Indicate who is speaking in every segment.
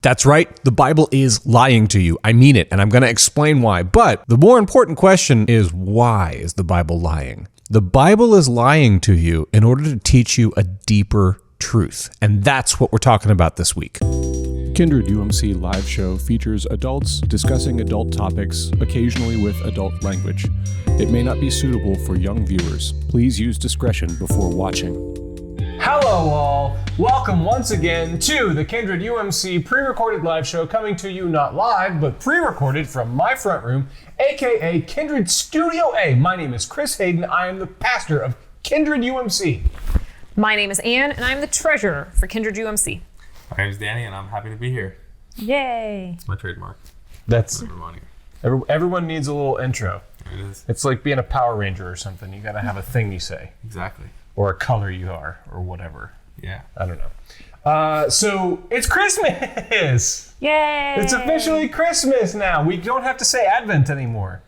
Speaker 1: That's right, the Bible is lying to you. I mean it, and I'm going to explain why. But the more important question is, why is the Bible lying? The Bible is lying to you in order to teach you a deeper truth, and that's what we're talking about this week.
Speaker 2: Kindred UMC live show features adults discussing adult topics, occasionally with adult language. It may not be suitable for young viewers. Please use discretion before watching.
Speaker 3: Hello all, welcome once again to the Kindred UMC pre-recorded live show, coming to you not live, but pre-recorded from my front room, aka Kindred Studio A. My name is Chris Hayden, I am the pastor of Kindred UMC.
Speaker 4: My name is Ann, and I'm the treasurer for Kindred UMC.
Speaker 5: My name is Danny, and I'm happy to be here.
Speaker 4: Yay.
Speaker 5: It's my trademark.
Speaker 3: That's,
Speaker 5: My money.
Speaker 3: everyone needs a little intro.
Speaker 5: It is.
Speaker 3: It's like being a Power Ranger or something, you gotta have a thing you say.
Speaker 5: Exactly.
Speaker 3: Or a color you are, or whatever.
Speaker 5: Yeah.
Speaker 3: I don't know. So it's Christmas!
Speaker 4: Yay.
Speaker 3: It's officially Christmas now. We don't have to say Advent anymore.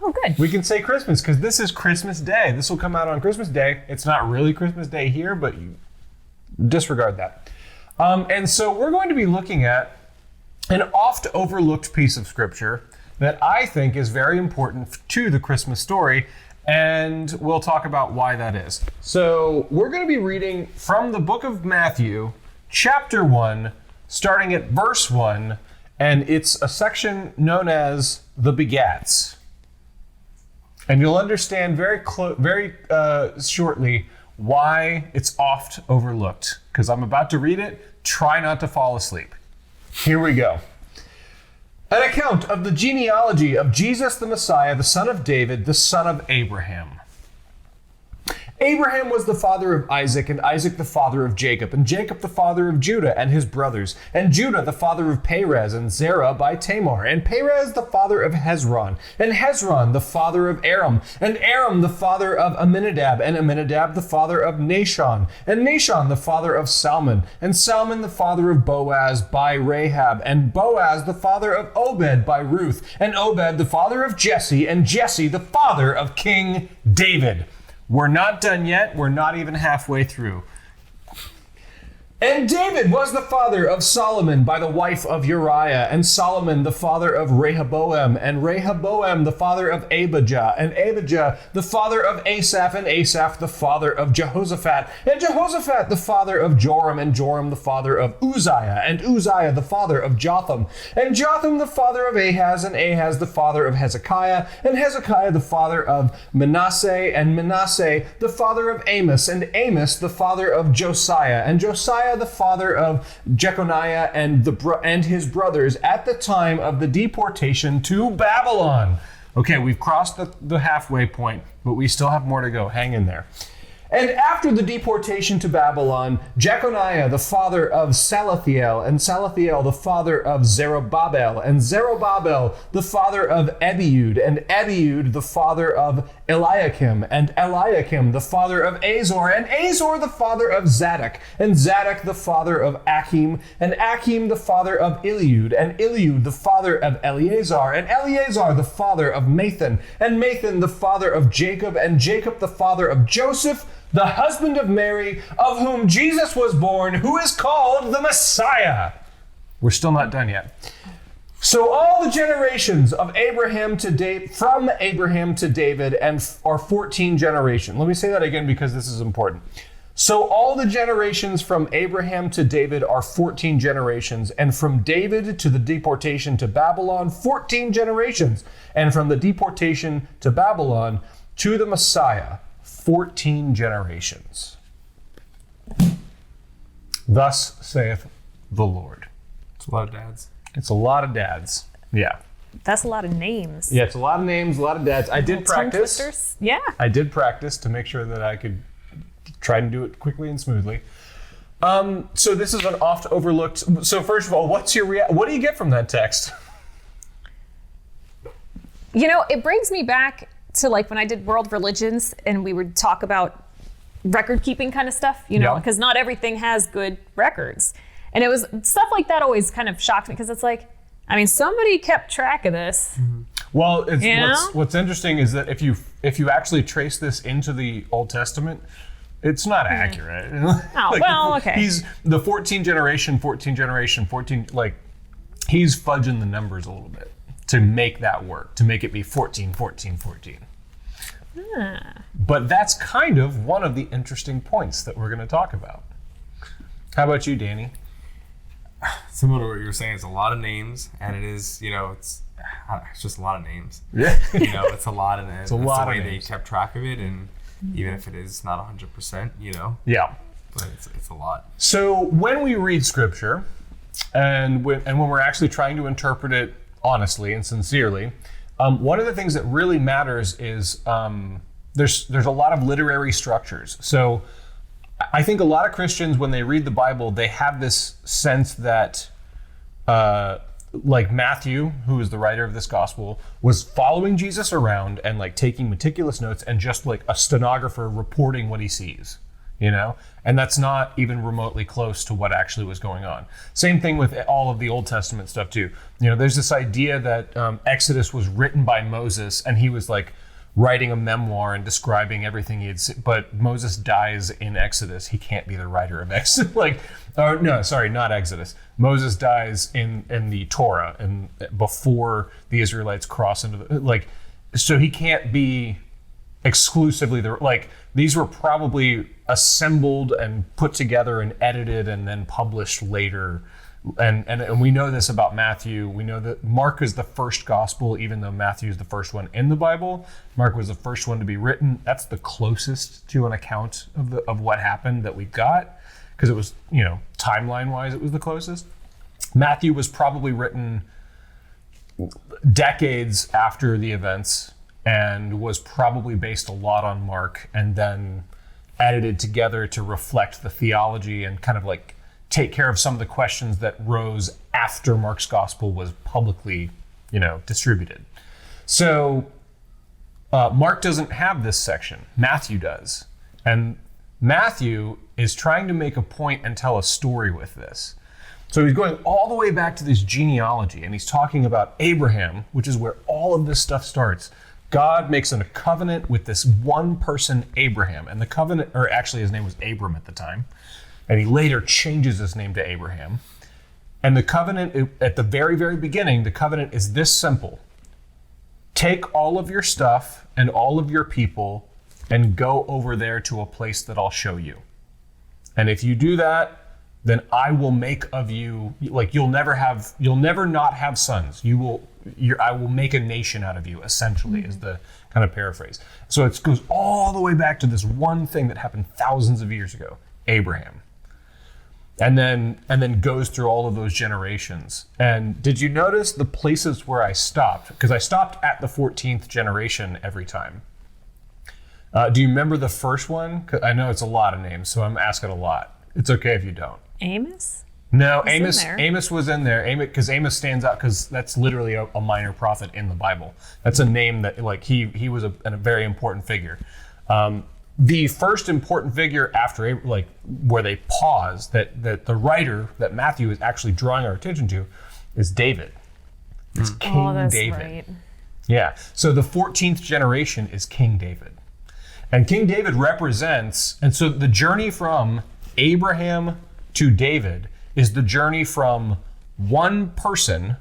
Speaker 4: Oh, good.
Speaker 3: We can say Christmas because this is Christmas Day. This will come out on Christmas Day. It's not really Christmas Day here, but you disregard that. And so we're going to be looking at an oft overlooked piece of scripture that I think is very important to the Christmas story. And we'll talk about why that is. So we're going to be reading from the book of Matthew, chapter 1, starting at verse 1. And it's a section known as the Begats. And you'll understand very shortly why it's oft overlooked. Because I'm about to read it. Try not to fall asleep. Here we go. An account of the genealogy of Jesus the Messiah, the son of David, the son of Abraham. Abraham was the father of Isaac, and Isaac the father of Jacob, and Jacob the father of Judah and his brothers, and Judah the father of Perez and Zerah by Tamar, and Perez the father of Hezron, and Hezron the father of Aram, and Aram the father of Amminadab, and Amminadab the father of Nahshon, and Nahshon the father of Salmon, and Salmon the father of Boaz by Rahab, and Boaz the father of Obed by Ruth, and Obed the father of Jesse, and Jesse the father of King David. We're not done yet. We're not even halfway through. And David was the father of Solomon by the wife of Uriah, and Solomon the father of Rehoboam, and Rehoboam the father of Abijah, and Abijah the father of Asaph, and Asaph the father of Jehoshaphat, and Jehoshaphat the father of Joram, and Joram the father of Uzziah, and Uzziah the father of Jotham, and Jotham the father of Ahaz, and Ahaz the father of Hezekiah, and Hezekiah the father of Manasseh, and Manasseh the father of Amos, and Amos the father of Josiah, and Josiah the father of Jeconiah and his brothers at the time of the deportation to Babylon. Okay, we've crossed the halfway point, but we still have more to go. Hang in there. And after the deportation to Babylon, Jeconiah the father of Salathiel, and Salathiel the father of Zerubbabel, and Zerubbabel the father of Abiud, and Abiud the father of Eliakim, and Eliakim the father of Azor, and Azor the father of Zadok, and Zadok the father of Achim, and Achim the father of Eliud, and Eliud the father of Eleazar, and Eleazar the father of Mathan, and Mathan the father of Jacob, and Jacob the father of Joseph, the husband of Mary, of whom Jesus was born, who is called the Messiah. We're still not done yet. So all the generations of Abraham to from Abraham to David are 14 generations. Let me say that again because this is important. So all the generations from Abraham to David are 14 generations, and from David to the deportation to Babylon, 14 generations, and from the deportation to Babylon to the Messiah, 14 generations. Thus saith the Lord.
Speaker 5: It's a lot of dads.
Speaker 3: It's a lot of dads. Yeah.
Speaker 4: That's a lot of names.
Speaker 3: Yeah, it's a lot of names, a lot of dads. I did
Speaker 4: Tongue
Speaker 3: practice.
Speaker 4: twisters. Yeah.
Speaker 3: I did practice to make sure that I could try and do it quickly and smoothly. So this is an oft overlooked. So first of all, what do you get from that text?
Speaker 4: You know, it brings me back to like when I did world religions and we would talk about record keeping kind of stuff, you know, because not everything has good records. And it was stuff like that always kind of shocked me because it's like, I mean, somebody kept track of this.
Speaker 3: Mm-hmm. Well, what's interesting is that if you actually trace this into the Old Testament, It's not accurate.
Speaker 4: Oh, well, okay.
Speaker 3: He's the 14 generation, like he's fudging the numbers a little bit to make that work, to make it be 14. But that's kind of one of the interesting points that we're going to talk about. How about you, Danny?
Speaker 5: Similar to what you were saying, it's a lot of names, and it is, it's just a lot of names.
Speaker 3: Yeah.
Speaker 5: It's a lot, and it's
Speaker 3: a lot
Speaker 5: the way
Speaker 3: of
Speaker 5: they
Speaker 3: names.
Speaker 5: kept track of it, and even if it is not 100%,
Speaker 3: Yeah.
Speaker 5: but it's a lot.
Speaker 3: So when we read scripture, and when we're actually trying to interpret it honestly and sincerely, one of the things that really matters is there's a lot of literary structures. So I think a lot of Christians, when they read the Bible, they have this sense that like Matthew, who is the writer of this gospel, was following Jesus around and like taking meticulous notes and just like a stenographer reporting what he sees, and that's not even remotely close to what actually was going on. Same thing with all of the Old Testament stuff too. There's this idea that Exodus was written by Moses, and he was like writing a memoir and describing everything he had seen, but Moses dies in Exodus. He can't be the writer of Exodus. Not Exodus. Moses dies in the Torah and before the Israelites cross into the, so he can't be exclusively these were probably assembled and put together and edited and then published later. And we know this about Matthew. We know that Mark is the first gospel, even though Matthew is the first one in the Bible. Mark was the first one to be written. That's the closest to an account of what happened that we got, because it was, timeline-wise, it was the closest. Matthew was probably written decades after the events and was probably based a lot on Mark and then edited together to reflect the theology and kind of like take care of some of the questions that rose after Mark's gospel was publicly, distributed. So Mark doesn't have this section. Matthew does. And Matthew is trying to make a point and tell a story with this. So he's going all the way back to this genealogy, and he's talking about Abraham, which is where all of this stuff starts. God makes a covenant with this one person, Abraham. And the covenant, or actually his name was Abram at the time, and he later changes his name to Abraham. And the covenant, at the very, very beginning, the covenant is this simple. Take all of your stuff and all of your people and go over there to a place that I'll show you. And if you do that, then I will make of you, you'll never not have sons. I will make a nation out of you, essentially, is the kind of paraphrase. So it goes all the way back to this one thing that happened thousands of years ago, Abraham. And then goes through all of those generations. And did you notice the places where I stopped? Because I stopped at the 14th generation every time. Do you remember the first one? 'Cause I know it's a lot of names, so I'm asking a lot. It's okay if you don't.
Speaker 4: Amos?
Speaker 3: No,
Speaker 4: Was
Speaker 3: Amos was in there. Because Amos stands out because that's literally a minor prophet in the Bible. That's a name that he was a very important figure. The first important figure after where they pause that the writer that Matthew is actually drawing our attention to is David. It's King
Speaker 4: that's
Speaker 3: David.
Speaker 4: Right.
Speaker 3: Yeah. So the 14th generation is King David. And King David represents, and so the journey from Abraham to David is the journey from one person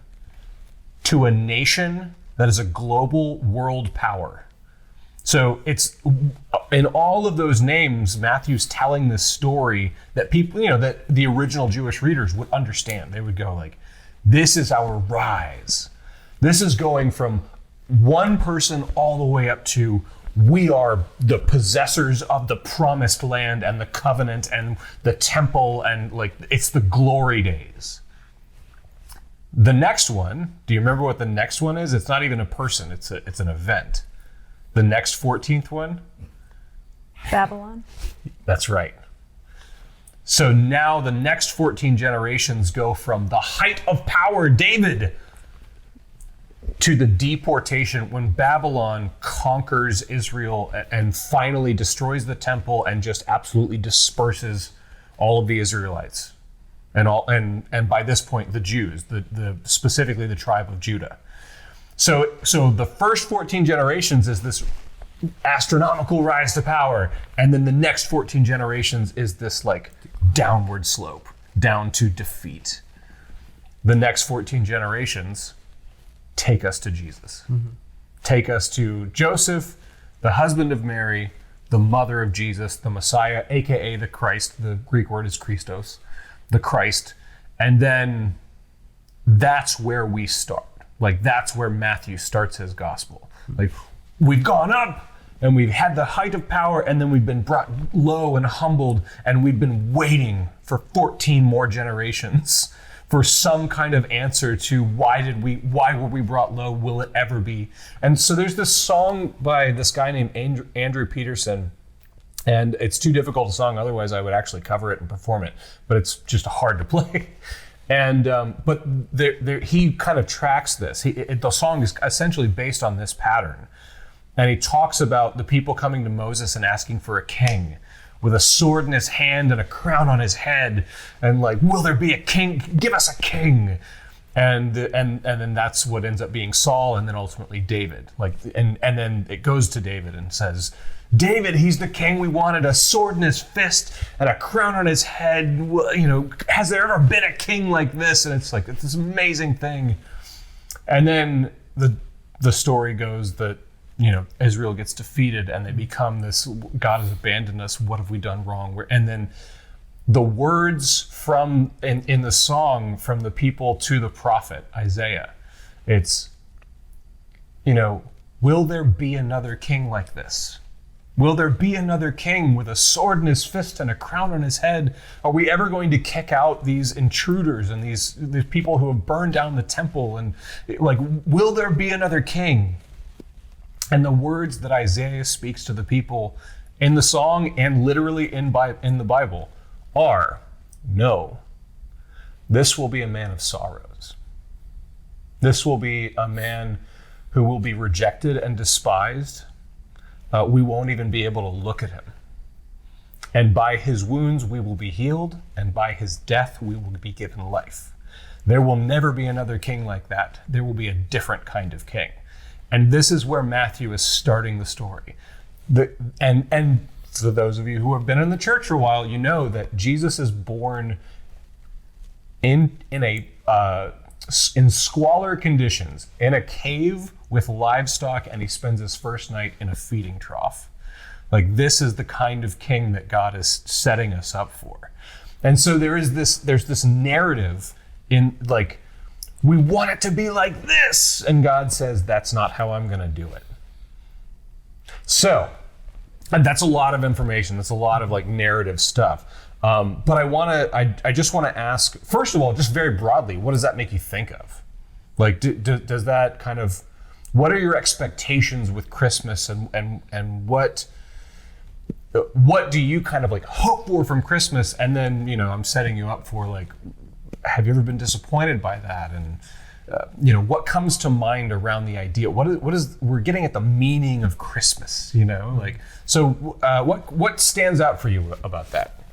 Speaker 3: to a nation that is a global world power. So it's in all of those names, Matthew's telling this story that people, that the original Jewish readers would understand. They would go this is our rise. This is going from one person all the way up to we are the possessors of the promised land and the covenant and the temple, and it's the glory days. The next one, do you remember what the next one is? It's not even a person, it's an event. The next 14th one?
Speaker 4: Babylon?
Speaker 3: That's right. So now the next 14 generations go from the height of power, David, to the deportation when Babylon conquers Israel and finally destroys the temple and just absolutely disperses all of the Israelites and by this point the Jews, the specifically the tribe of Judah. So the first 14 generations is this astronomical rise to power. And then the next 14 generations is this like downward slope down to defeat. The next 14 generations take us to Jesus. Take us to Joseph, the husband of Mary, the mother of Jesus, the Messiah, aka the Christ. The Greek word is Christos, the Christ. And then that's where we start. Like that's where Matthew starts his gospel. Like we've gone up and we've had the height of power, and then we've been brought low and humbled, and we've been waiting for 14 more generations for some kind of answer to why were we brought low? Will it ever be? And so there's this song by this guy named Andrew Peterson, and it's too difficult a song, otherwise I would actually cover it and perform it, but it's just hard to play. And but he kind of tracks this. The song is essentially based on this pattern. And he talks about the people coming to Moses and asking for a king with a sword in his hand and a crown on his head, and like, will there be a king? Give us a king. And then that's what ends up being Saul, and then ultimately David. Like, and then it goes to David and says, David, he's the king we wanted, a sword in his fist and a crown on his head. You know, has there ever been a king like this? And it's like, it's this amazing thing. And then the story goes that, you know, Israel gets defeated and they become this, God has abandoned us, what have we done wrong? And then the words from, in the song, from the people to the prophet, Isaiah, it's, you know, will there be another king like this? Will there be another king with a sword in his fist and a crown on his head? Are we ever going to kick out these intruders and these people who have burned down the temple? And like, will there be another king? And the words that Isaiah speaks to the people in the song and literally in the Bible are, no, this will be a man of sorrows. This will be a man who will be rejected and despised. We won't even be able to look at him. And by his wounds we will be healed, and by his death we will be given life. There will never be another king like that. There will be a different kind of king. And this is where Matthew is starting the story. And for those of you who have been in the church for a while, you know that Jesus is born in squalor conditions, in a cave with livestock, and he spends his first night in a feeding trough. Like, this is the kind of king that God is setting us up for. And so there's this narrative in, like, we want it to be like this. And God says, that's not how I'm going to do it. So, and that's a lot of information. That's a lot of like narrative stuff. But I just want to ask, first of all, just very broadly, what does that make you think of? Like, does that kind of, what are your expectations with Christmas, and what do you kind of like hope for from Christmas? And then, you know, I'm setting you up for like, have you ever been disappointed by that? And you know, what comes to mind around the idea? What is we're getting at the meaning of Christmas? You know, like, so what stands out for you about that?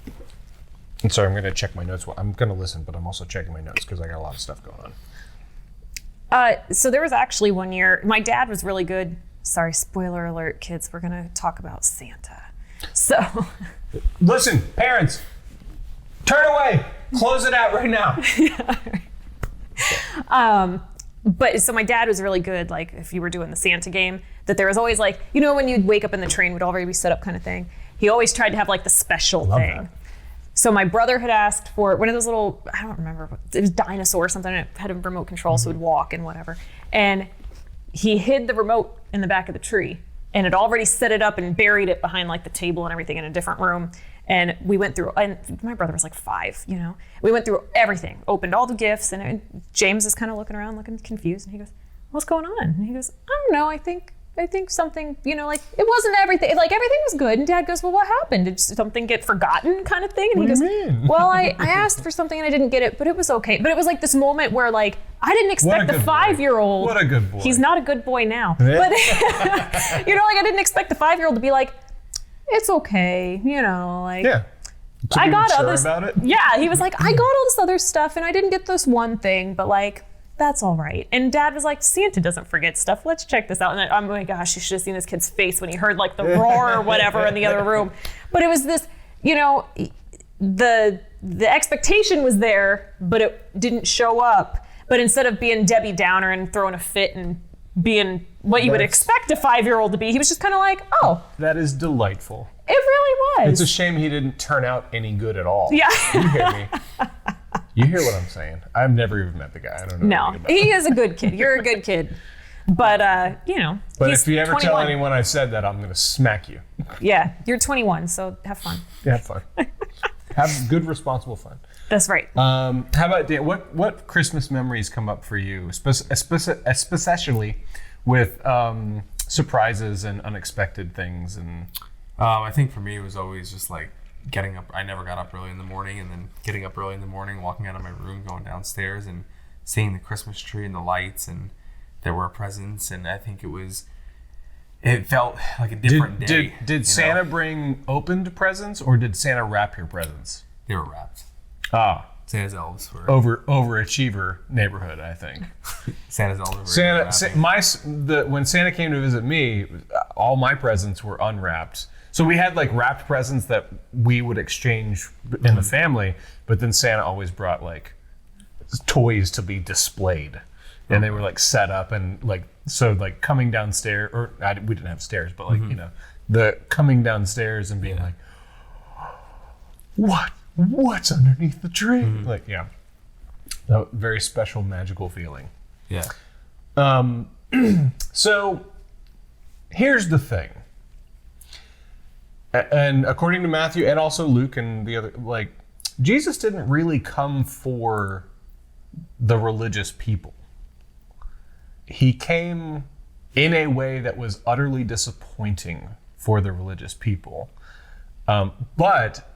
Speaker 3: And sorry, I'm going to check my notes. I'm going to listen, but I'm also checking my notes because I got a lot of stuff going on.
Speaker 4: So there was actually one year, my dad was really good. Sorry, spoiler alert, kids, we're going to talk about Santa. So
Speaker 3: listen, parents, turn away. Close it out right now.
Speaker 4: But so my dad was really good, like if you were doing the Santa game, that there was always like, you know, when you'd wake up and the train would already be set up kind of thing. He always tried to have like the special thing.
Speaker 3: That.
Speaker 4: So my brother had asked for one of those little, I don't remember, it was dinosaur or something, and it had a remote control, so it would walk and whatever. And he hid the remote in the back of the tree and had already set it up and buried it behind like the table and everything in a different room. And we went through, and my brother was like 5, you know. We went through everything, opened all the gifts, and James is kind of looking around, looking confused, and he goes, what's going on? And he goes, I don't know, I think something, you know, like, it wasn't everything, like everything was good. And Dad goes, well, what happened? Did something get forgotten kind of thing? And he goes, well, I asked for something and I didn't get it, but it was okay. But it was like this moment where like, I didn't expect the 5-year-old.
Speaker 3: What a good boy.
Speaker 4: He's not a good boy now. Yeah. But, you know, like I didn't expect the 5-year-old to be like, it's okay, you know, like.
Speaker 3: Yeah.
Speaker 4: I got
Speaker 3: sure
Speaker 4: other
Speaker 3: about it.
Speaker 4: Yeah, he was like, I got all this other stuff and I didn't get this one thing, but like, that's all right. And Dad was like, Santa doesn't forget stuff. Let's check this out. And oh my gosh, you should have seen this kid's face when he heard like the roar or whatever in the other room. But it was this, the expectation was there, but it didn't show up. But instead of being Debbie Downer and throwing a fit and being what you would expect a 5-year-old to be, he was just kind of like, oh.
Speaker 3: That is delightful.
Speaker 4: It really was.
Speaker 3: It's a shame he didn't turn out any good at all.
Speaker 4: Yeah.
Speaker 3: You hear me? You hear what I'm saying? I've never even met the guy. I don't know.
Speaker 4: No, he is a good kid. You're a good kid. But,
Speaker 3: But
Speaker 4: he's
Speaker 3: if you ever
Speaker 4: 21.
Speaker 3: tell anyone I said that, I'm going to smack you.
Speaker 4: Yeah, you're 21, so have fun.
Speaker 3: Yeah, have fun. Have good, responsible fun.
Speaker 4: That's right.
Speaker 3: How about Dan? What Christmas memories come up for you, especially with surprises and unexpected things? And
Speaker 5: I think for me it was always just like getting up. I never got up early in the morning, and then getting up early in the morning, walking out of my room, going downstairs, and seeing the Christmas tree and the lights, and there were presents, and I think it felt like a different day.
Speaker 3: Did Santa bring opened presents, or did Santa wrap your presents?
Speaker 5: They were wrapped.
Speaker 3: Ah,
Speaker 5: Santa's elves were
Speaker 3: overachiever neighborhood, I think.
Speaker 5: Santa's elves were
Speaker 3: when Santa came to visit me, all my presents were unwrapped. So we had like wrapped presents that we would exchange in the family, but then Santa always brought like toys to be displayed, and they were like set up and like coming downstairs, or we didn't have stairs, but like the coming downstairs and being like, what's underneath the tree? Like, yeah, a very special magical feeling.
Speaker 5: Yeah.
Speaker 3: So here's the thing. And according to Matthew and also Luke and the other, like, Jesus didn't really come for the religious people. He came in a way that was utterly disappointing for the religious people. But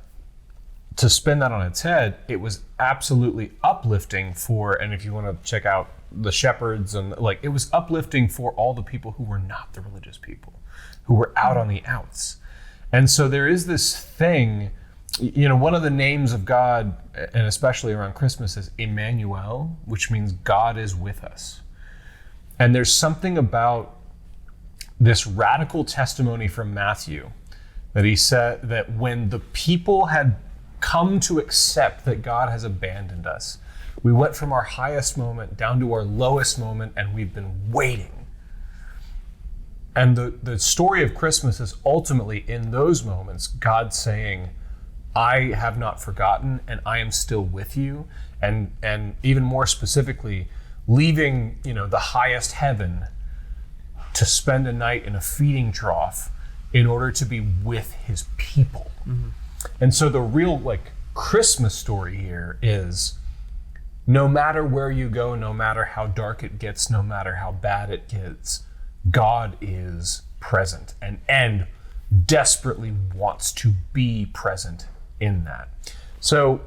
Speaker 3: to spin that on its head, it was absolutely uplifting for, and if you want to check out the shepherds, and like, it was uplifting for all the people who were not the religious people, who were out on the outs. And so there is this thing, one of the names of God, and especially around Christmas, is Emmanuel, which means God is with us. And there's something about this radical testimony from Matthew that he said that when the people had come to accept that God has abandoned us, we went from our highest moment down to our lowest moment, and we've been waiting. And the story of Christmas is ultimately, in those moments, God saying, I have not forgotten, and I am still with you. And even more specifically, leaving, the highest heaven to spend a night in a feeding trough in order to be with his people. Mm-hmm. And so the real Christmas story here is, no matter where you go, no matter how dark it gets, no matter how bad it gets, God is present and desperately wants to be present in that. So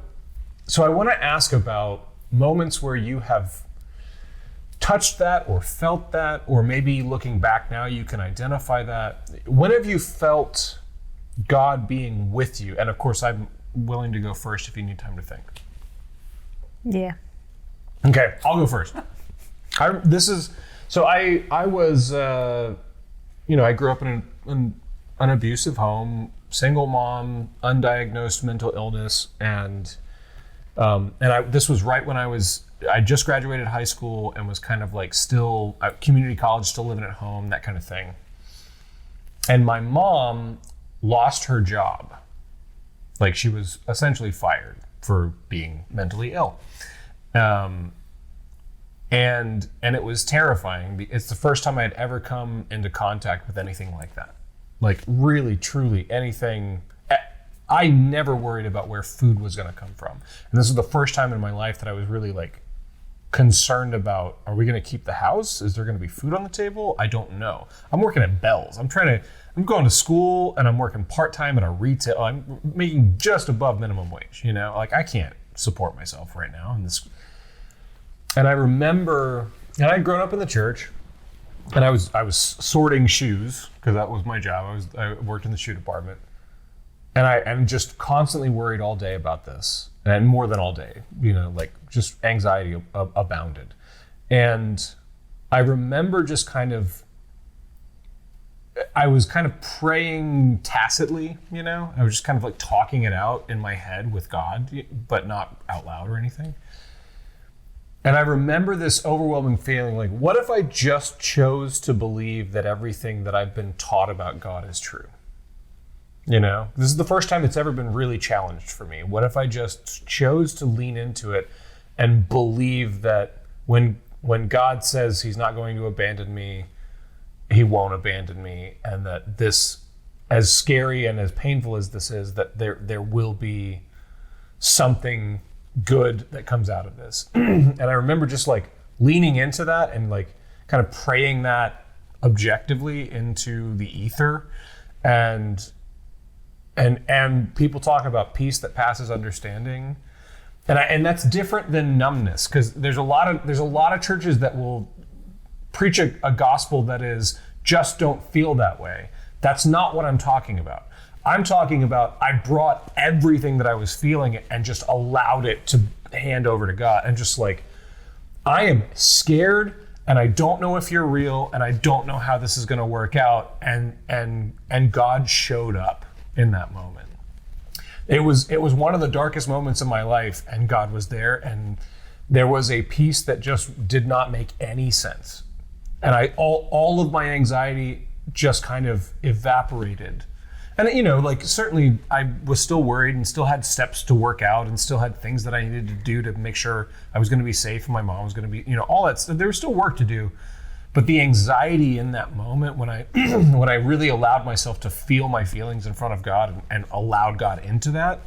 Speaker 3: I want to ask about moments where you have touched that or felt that, or maybe looking back now you can identify that. When have you felt God being with you? And of course, I'm willing to go first if you need time to think.
Speaker 4: Yeah.
Speaker 3: Okay, I'll go first. I was, I grew up in an abusive home, single mom, undiagnosed mental illness, and this was right when I just graduated high school and was kind of still at community college, still living at home, that kind of thing. And my mom lost her job. She was essentially fired for being mentally ill. And it was terrifying. It's the first time I had ever come into contact with anything like that. Really, truly anything. I never worried about where food was going to come from. And this was the first time in my life that I was really concerned about, are we going to keep the house? Is there going to be food on the table? I don't know. I'm working at Bell's. I'm going to school, and I'm working part-time at a retail. I'm making just above minimum wage, I can't support myself right now. And I remember, and I'd grown up in the church, and I was sorting shoes, because that was my job. I worked in the shoe department. And I'm just constantly worried all day about this, and more than all day, just anxiety abounded. And I remember just I was kind of praying tacitly, I was just kind of like talking it out in my head with God, but not out loud or anything. And I remember this overwhelming feeling like, what if I just chose to believe that everything that I've been taught about God is true? This is the first time it's ever been really challenged for me. What if I just chose to lean into it and believe that when God says he's not going to abandon me, he won't abandon me, and that this, as scary and as painful as this is, that there will be something good that comes out of this. And I remember just like leaning into that and like kind of praying that objectively into the ether, and people talk about peace that passes understanding, and that's different than numbness, because there's a lot of churches that will preach a gospel that is just don't feel that way. That's not what I'm talking about. I'm talking about I brought everything that I was feeling and just allowed it to hand over to God, and just like, I am scared and I don't know if you're real and I don't know how this is going to work out, and God showed up in that moment. It was one of the darkest moments of my life, and God was there, and there was a peace that just did not make any sense. And all of my anxiety just kind of evaporated. And certainly I was still worried and still had steps to work out and still had things that I needed to do to make sure I was going to be safe and my mom was going to be, all that stuff. There was still work to do. But the anxiety in that moment when I when I really allowed myself to feel my feelings in front of God and allowed God into that,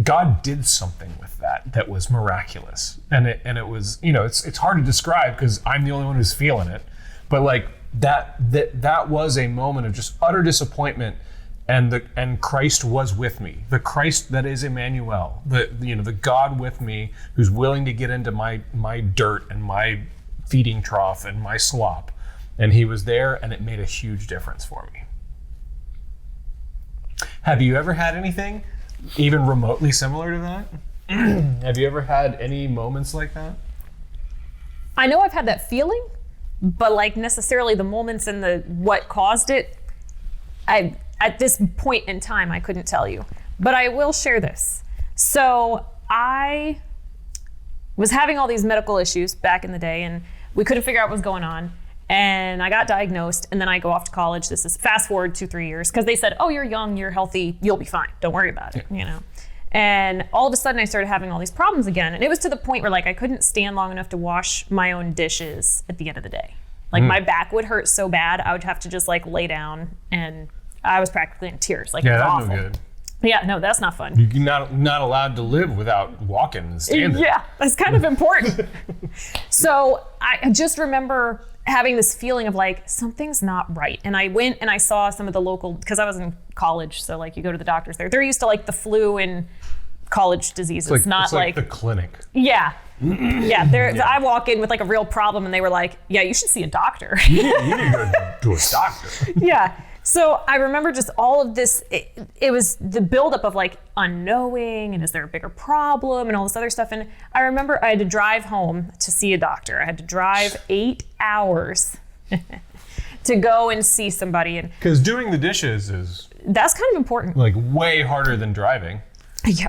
Speaker 3: God did something with that was miraculous. And it was, it's hard to describe because I'm the only one who's feeling it. But like that was a moment of just utter disappointment, and Christ was with me. The Christ that is Emmanuel, the God with me who's willing to get into my dirt and my feeding trough and my slop. And he was there, and it made a huge difference for me. Have you ever had anything even remotely similar to that? Have you ever had any moments like that?
Speaker 4: I know I've had that feeling, but like necessarily the moments and what caused it, at this point in time, I couldn't tell you. But I will share this. So I was having all these medical issues back in the day, and we couldn't figure out what was going on. And I got diagnosed, and then I go off to college. This is fast forward 2-3 years, because they said, oh, you're young, you're healthy, you'll be fine. Don't worry about it, And all of a sudden I started having all these problems again. And it was to the point where like I couldn't stand long enough to wash my own dishes at the end of the day. Like my back would hurt so bad, I would have to just like lay down, and I was practically in tears. Like,
Speaker 3: yeah,
Speaker 4: it was
Speaker 3: that's
Speaker 4: awful.
Speaker 3: no good.
Speaker 4: Yeah, no, that's not fun.
Speaker 3: You're not allowed to live without walking and standing.
Speaker 4: Yeah, that's kind of important. So I just remember having this feeling of like, something's not right. And I went and I saw some of the local, because I was in college, so like you go to the doctors there. They're used to like the flu and college diseases,
Speaker 3: It's
Speaker 4: not
Speaker 3: like the clinic.
Speaker 4: Yeah. Yeah, I walk in with like a real problem, and they were like, yeah, you should see a doctor.
Speaker 3: You need to go to a doctor.
Speaker 4: Yeah. So I remember just all of this, it was the buildup of like unknowing, and is there a bigger problem, and all this other stuff. And I remember I had to drive home to see a doctor. I had to drive 8 hours to go and see somebody. And
Speaker 3: because doing the dishes is
Speaker 4: that's kind of important.
Speaker 3: like way harder than driving.
Speaker 4: Yeah.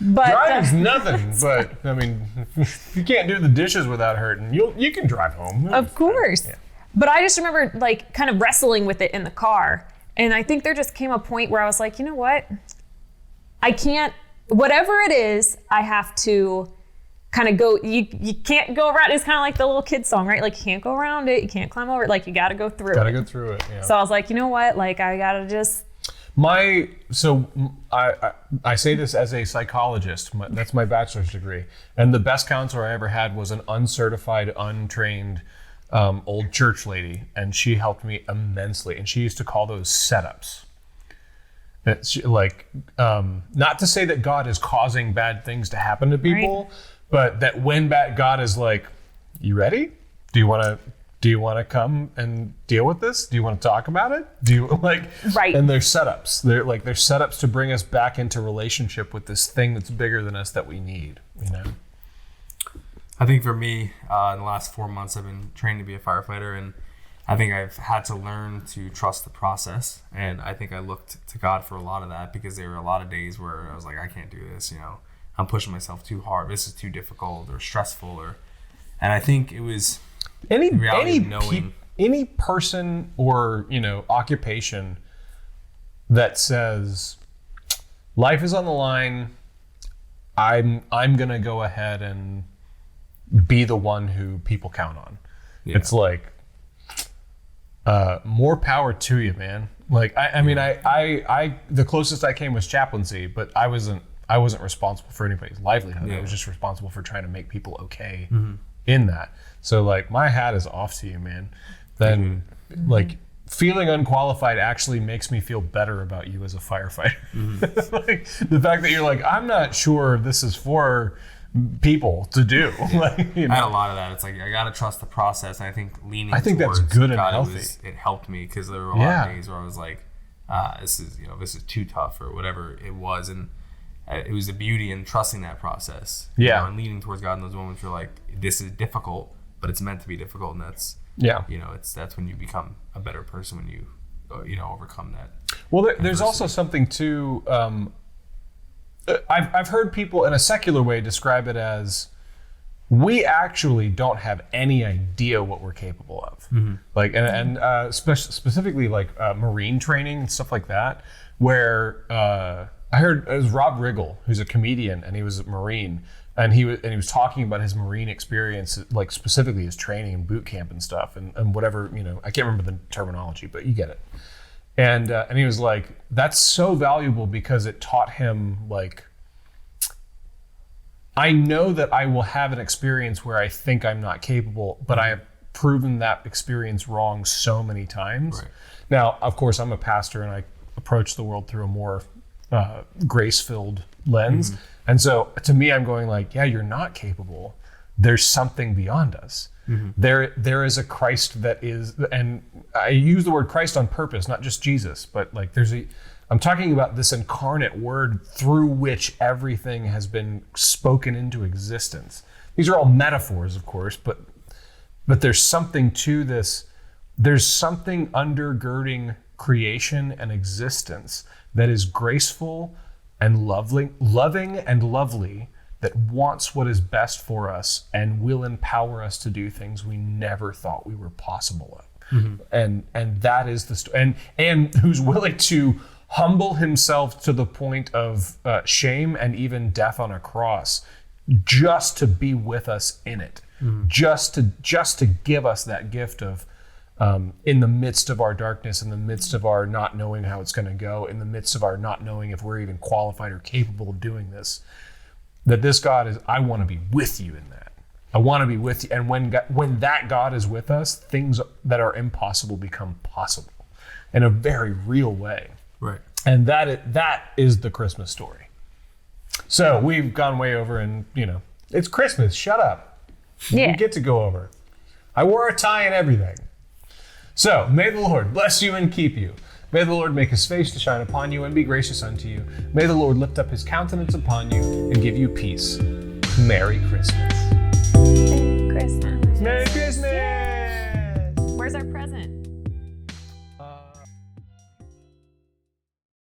Speaker 4: But
Speaker 3: driving's nothing, but I mean, if you can't do the dishes without hurting, you can drive home.
Speaker 4: Of course.
Speaker 3: Yeah.
Speaker 4: But I just remember like kind of wrestling with it in the car. And I think there just came a point where I was like, you know what? I can't, whatever it is, I have to kind of go, you can't go around. It's kind of like the little kid song, right? Like you can't go around it. You can't climb over it. Like you got to go through it.
Speaker 3: Got to go through it, yeah.
Speaker 4: So I was like, you know what? Like I got to just.
Speaker 3: I say this as a psychologist. That's my bachelor's degree. And the best counselor I ever had was an uncertified, untrained old church lady. And she helped me immensely. And she used to call those setups. Not to say that God is causing bad things to happen to people, right, but that when God is like, you ready? Do you want to come and deal with this? Do you want to talk about it? Do you
Speaker 4: right?
Speaker 3: And they're setups. They're setups to bring us back into relationship with this thing that's bigger than us that we need,
Speaker 5: I think for me, in the last 4 months, I've been trained to be a firefighter, and I think I've had to learn to trust the process. And I think I looked to God for a lot of that, because there were a lot of days where I was like, I can't do this, I'm pushing myself too hard. This is too difficult or stressful, and I think it was
Speaker 3: any
Speaker 5: the reality of knowing.
Speaker 3: any person or occupation that says life is on the line, I'm gonna go ahead and be the one who people count on. Yeah. It's like more power to you, man. Like I mean, I the closest I came was chaplaincy, but I wasn't responsible for anybody's livelihood. Yeah. I was just responsible for trying to make people okay in that. So like my hat is off to you, man. Then like feeling unqualified actually makes me feel better about you as a firefighter. Like the fact that you're like, I'm not sure this is for people to do.
Speaker 5: Yeah.
Speaker 3: Like,
Speaker 5: I had a lot of that. It's like I gotta trust the process, and I think leaning.
Speaker 3: I think
Speaker 5: towards
Speaker 3: that's good and
Speaker 5: God,
Speaker 3: healthy.
Speaker 5: It helped me, because there were a lot of days where I was like, this is too tough, or whatever it was, and it was the beauty in trusting that process.
Speaker 3: Yeah,
Speaker 5: and leaning towards God in those moments. You're like, this is difficult, but it's meant to be difficult, and that's that's when you become a better person, when you overcome that.
Speaker 3: Well, there's also something too. I've heard people in a secular way describe it as, we actually don't have any idea what we're capable of. Like, and specifically like Marine training and stuff like that, where I heard it was Rob Riggle, who's a comedian, and he was a Marine, and he was talking about his Marine experience, like specifically his training and boot camp and stuff, and whatever, I can't remember the terminology, but you get it. And he was like, that's so valuable, because it taught him, like, I know that I will have an experience where I think I'm not capable, but I have proven that experience wrong so many times. Right. Now, of course, I'm a pastor, and I approach the world through a more grace-filled lens. And so to me, I'm going like, yeah, you're not capable. There's something beyond us. There is a Christ that is, and I use the word Christ on purpose, not just Jesus, but like I'm talking about this incarnate word through which everything has been spoken into existence. These are all metaphors, of course, but there's something to this. There's something undergirding creation and existence that is graceful and loving and lovely, that wants what is best for us and will empower us to do things we never thought we were possible of. And that is the story. And who's willing to humble himself to the point of shame and even death on a cross, just to be with us in it, just to give us that gift of, in the midst of our darkness, in the midst of our not knowing how it's going to go, in the midst of our not knowing if we're even qualified or capable of doing this, that this God is, I want to be with you in that. I want to be with you. And when that God is with us, things that are impossible become possible in a very real way.
Speaker 5: Right.
Speaker 3: And that is the Christmas story. So we've gone way over, and it's Christmas. Shut up.
Speaker 4: Yeah.
Speaker 3: You get to go over. I wore a tie and everything. So may the Lord bless you and keep you. May the Lord make his face to shine upon you and be gracious unto you. May the Lord lift up his countenance upon you and give you peace. Merry Christmas.
Speaker 4: Merry Christmas.
Speaker 3: Merry Christmas.
Speaker 4: Where's our present?